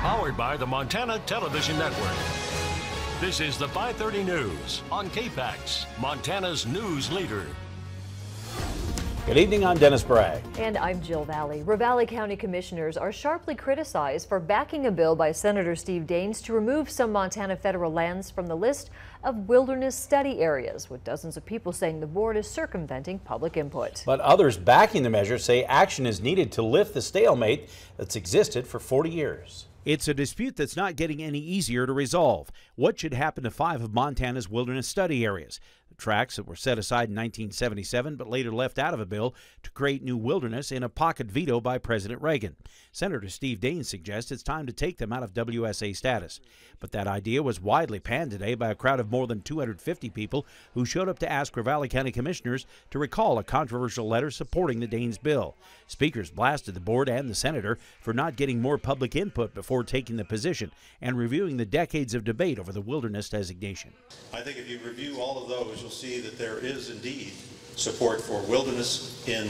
Powered by the Montana Television Network. This is the 530 News on KPAX, Montana's news leader. Good evening, I'm Dennis Bragg. And I'm Jill Valley. Ravalli County commissioners are sharply criticized for backing a bill by Senator Steve Daines to remove some Montana federal lands from the list of wilderness study areas, with dozens of people saying the board is circumventing public input. But others backing the measure say action is needed to lift the stalemate that's existed for 40 years. It's a dispute that's not getting any easier to resolve. What should happen to 5 of Montana's wilderness study areas? The tracts that were set aside in 1977 but later left out of a bill to create new wilderness in a pocket veto by President Reagan. Senator Steve Daines suggests it's time to take them out of WSA status. But that idea was widely panned today by a crowd of more than 250 people who showed up to ask Ravalli County commissioners to recall a controversial letter supporting the Daines bill. Speakers blasted the board and the senator for not getting more public input before taking the position and reviewing the decades of debate over the wilderness designation. I think if you review all of those, you'll see that there is indeed support for wilderness in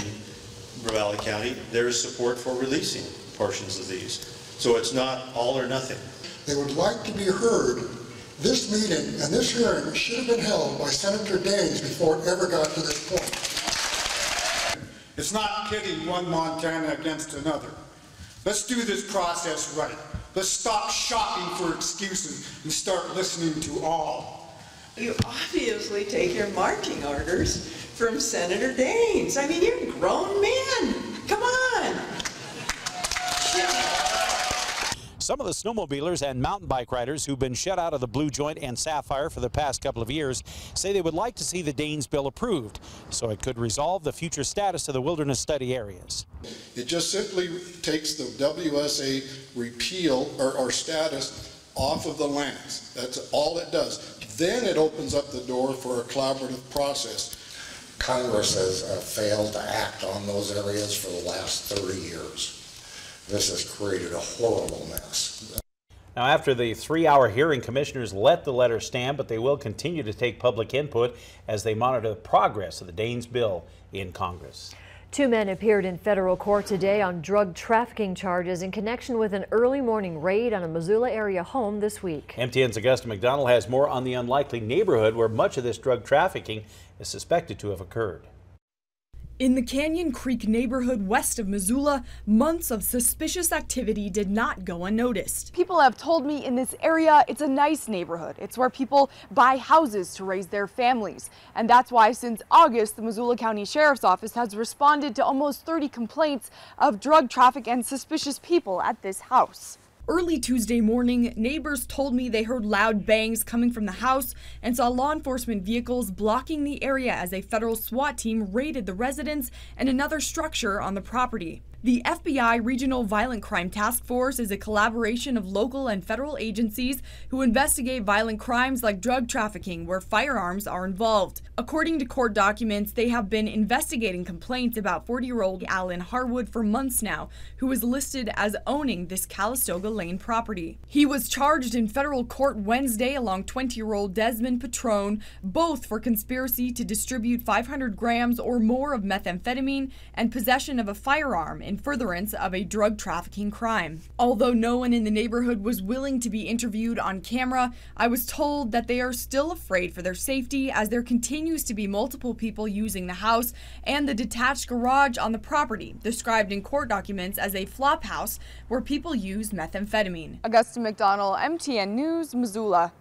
Ravalli County. There is support for releasing portions of these. So it's not all or nothing. They would like to be heard. This meeting and this hearing should have been held by Senator Daines before it ever got to this point. It's not pitting one Montana against another. Let's do this process right. Let's stop shopping for excuses and start listening to all. You obviously take your marching orders from Senator Daines. I mean, you're a grown man. Come on. Some of the snowmobilers and mountain bike riders who've been shut out of the Blue Joint and Sapphire for the past couple of years say they would like to see the Daines bill approved so it could resolve the future status of the wilderness study areas. It just simply takes the WSA repeal or status off of the lands. That's all it does. Then it opens up the door for a collaborative process. Congress has failed to act on those areas for the last 30 years. This has created a horrible mess. Now, after the 3-hour hearing, commissioners let the letter stand, but they will continue to take public input as they monitor the progress of the Daines bill in Congress. 2 men appeared in federal court today on drug trafficking charges in connection with an early morning raid on a Missoula area home this week. MTN's Augusta McDonald has more on the unlikely neighborhood where much of this drug trafficking is suspected to have occurred. In the Canyon Creek neighborhood west of Missoula, months of suspicious activity did not go unnoticed. People have told me in this area it's a nice neighborhood. It's where people buy houses to raise their families. And that's why since August, the Missoula County Sheriff's Office has responded to almost 30 complaints of drug traffic and suspicious people at this house. Early Tuesday morning, neighbors told me they heard loud bangs coming from the house and saw law enforcement vehicles blocking the area as a federal SWAT team raided the residence and another structure on the property. The FBI Regional Violent Crime Task Force is a collaboration of local and federal agencies who investigate violent crimes like drug trafficking where firearms are involved. According to court documents, they have been investigating complaints about 40-year-old Alan Harwood for months now, who is listed as owning this Calistoga Lane property. He was charged in federal court Wednesday along 20-year-old Desmond Petrone, both for conspiracy to distribute 500 grams or more of methamphetamine and possession of a firearm in furtherance of a drug trafficking crime. Although no one in the neighborhood was willing to be interviewed on camera, I was told that they are still afraid for their safety as there continues to be multiple people using the house and the detached garage on the property, described in court documents as a flop house where people use methamphetamine. Augusta McDonald, MTN News, Missoula.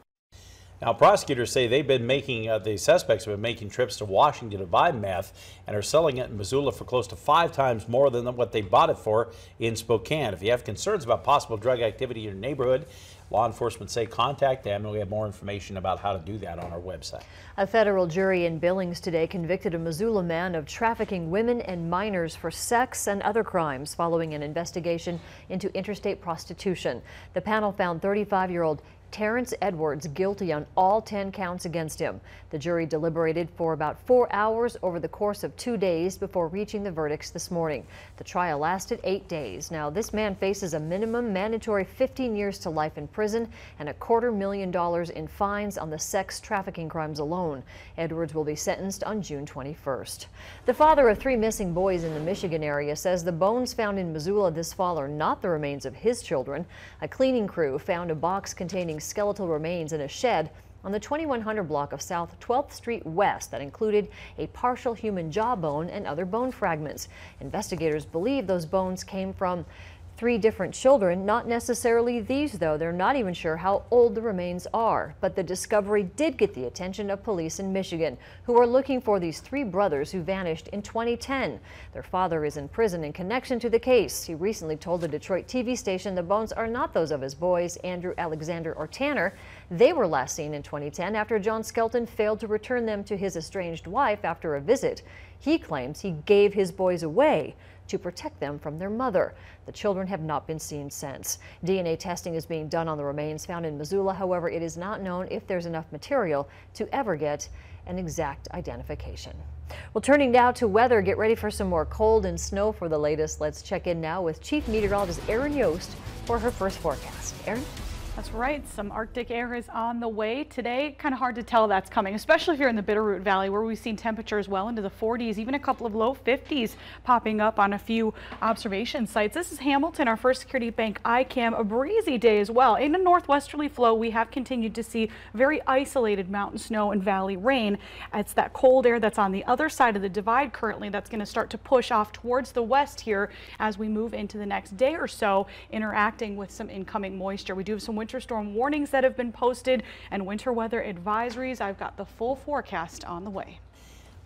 Now, prosecutors say they've been the suspects have been making trips to Washington to buy meth and are selling it in Missoula for close to 5 times more than what they bought it for in Spokane. If you have concerns about possible drug activity in your neighborhood, law enforcement say contact them, and we have more information about how to do that on our website. A federal jury in Billings today convicted a Missoula man of trafficking women and minors for sex and other crimes following an investigation into interstate prostitution. The panel found 35-year-old Terrence Edwards guilty on all 10 counts against him. The jury deliberated for about 4 hours over the course of 2 days before reaching the verdicts this morning. The trial lasted 8 days. Now, this man faces a minimum mandatory 15 years to life in prison and $250,000 in fines on the sex trafficking crimes alone. Edwards will be sentenced on June 21st. The father of 3 missing boys in the Michigan area says the bones found in Missoula this fall are not the remains of his children. A cleaning crew found a box containing skeletal remains in a shed on the 2100 block of South 12th Street West that included a partial human jawbone and other bone fragments. Investigators believe those bones came from 3 different children, not necessarily these though. They're not even sure how old the remains are. But the discovery did get the attention of police in Michigan, who are looking for these 3 brothers who vanished in 2010. Their father is in prison in connection to the case. He recently told the Detroit TV station the bones are not those of his boys, Andrew, Alexander, or Tanner. They were last seen in 2010 after John Skelton failed to return them to his estranged wife after a visit. He claims he gave his boys away to protect them from their mother. The children have not been seen since. DNA testing is being done on the remains found in Missoula. However, it is not known if there's enough material to ever get an exact identification. Well, turning now to weather, get ready for some more cold and snow for the latest. Let's check in now with Chief Meteorologist Erin Yost for her first forecast. Erin? That's right. Some Arctic air is on the way today. Kind of hard to tell that's coming, especially if you're in the Bitterroot Valley, where we've seen temperatures well into the 40s, even a couple of low 50s popping up on a few observation sites. This is Hamilton, our First Security Bank ICAM, a breezy day as well. In a northwesterly flow, we have continued to see very isolated mountain snow and valley rain. It's that cold air that's on the other side of the divide currently that's going to start to push off towards the west here as we move into the next day or so, interacting with some incoming moisture. We do have some winter storm warnings that have been posted and winter weather advisories. I've got the full forecast on the way.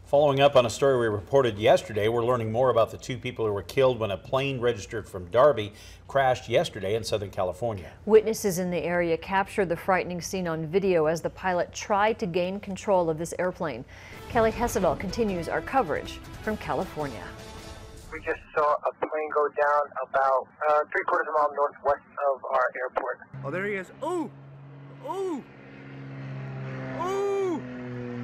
Following up on a story we reported yesterday, we're learning more about the 2 people who were killed when a plane registered from Darby crashed yesterday in Southern California. Witnesses in the area captured the frightening scene on video as the pilot tried to gain control of this airplane. Kelly Hessedal continues our coverage from California. We just saw a plane go down about 3/4 mile northwest of our airport. Oh, there he is. Oh! Oh! Oh!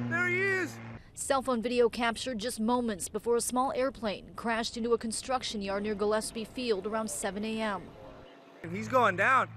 There he is! Cell phone video captured just moments before a small airplane crashed into a construction yard near Gillespie Field around 7 a.m. He's going down.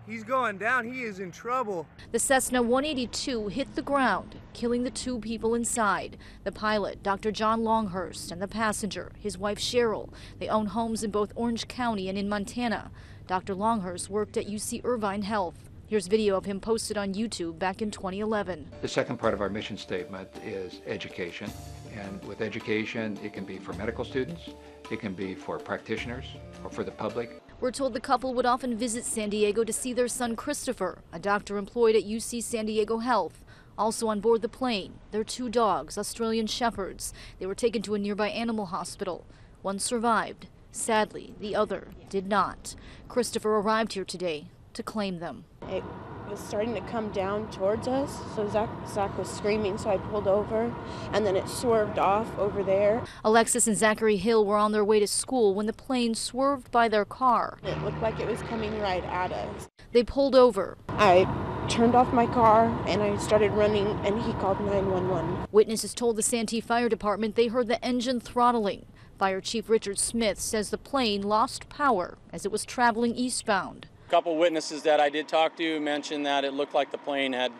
He's going down. He is in trouble. The Cessna 182 hit the ground, killing the 2 people inside. The pilot, Dr. John Longhurst, and the passenger, his wife Cheryl. They own homes in both Orange County and in Montana. Dr. Longhurst worked at UC Irvine Health. Here's video of him posted on YouTube back in 2011. The second part of our mission statement is education. And with education, it can be for medical students, it can be for practitioners, or for the public. We're told the couple would often visit San Diego to see their son Christopher, a doctor employed at UC San Diego Health. Also on board the plane, their 2 dogs, Australian Shepherds. They were taken to a nearby animal hospital. One survived. Sadly, the other did not. Christopher arrived here today to claim them. It was starting to come down towards us, so Zach was screaming, so I pulled over, and then it swerved off over there. Alexis and Zachary Hill were on their way to school when the plane swerved by their car. It looked like it was coming right at us. They pulled over. I turned off my car and I started running, and he called 911. Witnesses told the Santee Fire Department they heard the engine throttling. Fire Chief Richard Smith says the plane lost power as it was traveling eastbound. A couple witnesses that I did talk to mentioned that it looked like the plane had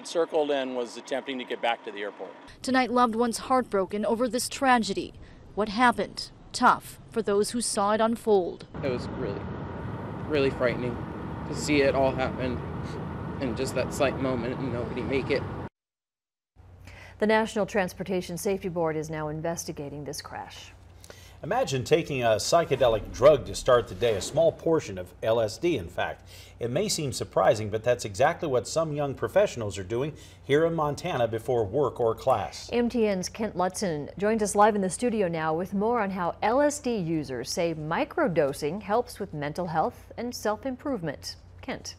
circled and was attempting to get back to the airport. Tonight, loved ones heartbroken over this tragedy. What happened? Tough for those who saw it unfold. It was really frightening to see it all happen in just that slight moment and nobody make it. The National Transportation Safety Board is now investigating this crash. Imagine taking a psychedelic drug to start the day, a small portion of LSD, in fact. It may seem surprising, but that's exactly what some young professionals are doing here in Montana before work or class. MTN's Kent Lutzen joins us live in the studio now with more on how LSD users say microdosing helps with mental health and self-improvement. Kent.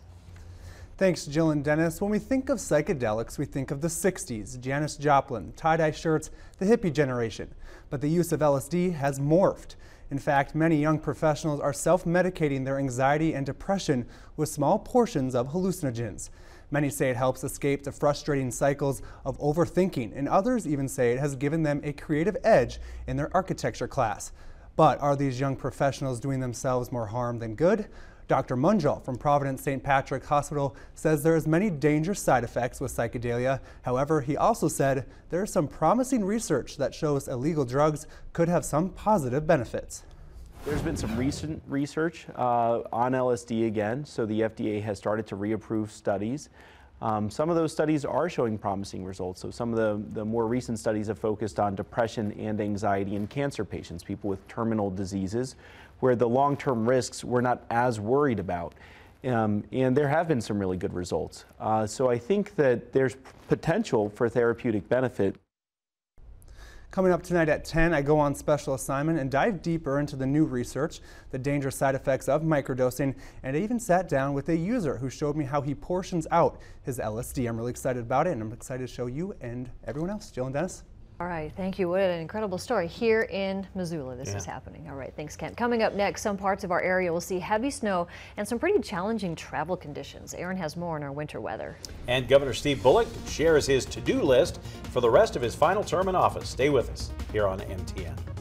Thanks, Jill and Dennis. When we think of psychedelics, we think of the 60s, Janis Joplin, tie-dye shirts, the hippie generation. But the use of LSD has morphed. In fact, many young professionals are self-medicating their anxiety and depression with small portions of hallucinogens. Many say it helps escape the frustrating cycles of overthinking, and others even say it has given them a creative edge in their architecture class. But are these young professionals doing themselves more harm than good? Dr. Munjal from Providence St. Patrick Hospital says there is many dangerous side effects with psychedelia. However, he also said there is some promising research that shows illegal drugs could have some positive benefits. There's been some recent research on LSD again, so the FDA has started to reapprove studies. Some of those studies are showing promising results. So some of the more recent studies have focused on depression and anxiety in cancer patients, people with terminal diseases, where the long-term risks we're not as worried about. And there have been some really good results. So I think that there's potential for therapeutic benefit. Coming up tonight at 10, I go on special assignment and dive deeper into the new research, the dangerous side effects of microdosing, and I even sat down with a user who showed me how he portions out his LSD. I'm really excited about it, and I'm excited to show you and everyone else. Jill and Dennis. All right, thank you. What an incredible story here in Missoula. This is happening. All right, thanks, Kent. Coming up next, some parts of our area will see heavy snow and some pretty challenging travel conditions. Aaron has more on our winter weather. And Governor Steve Bullock shares his to-do list for the rest of his final term in office. Stay with us here on MTN.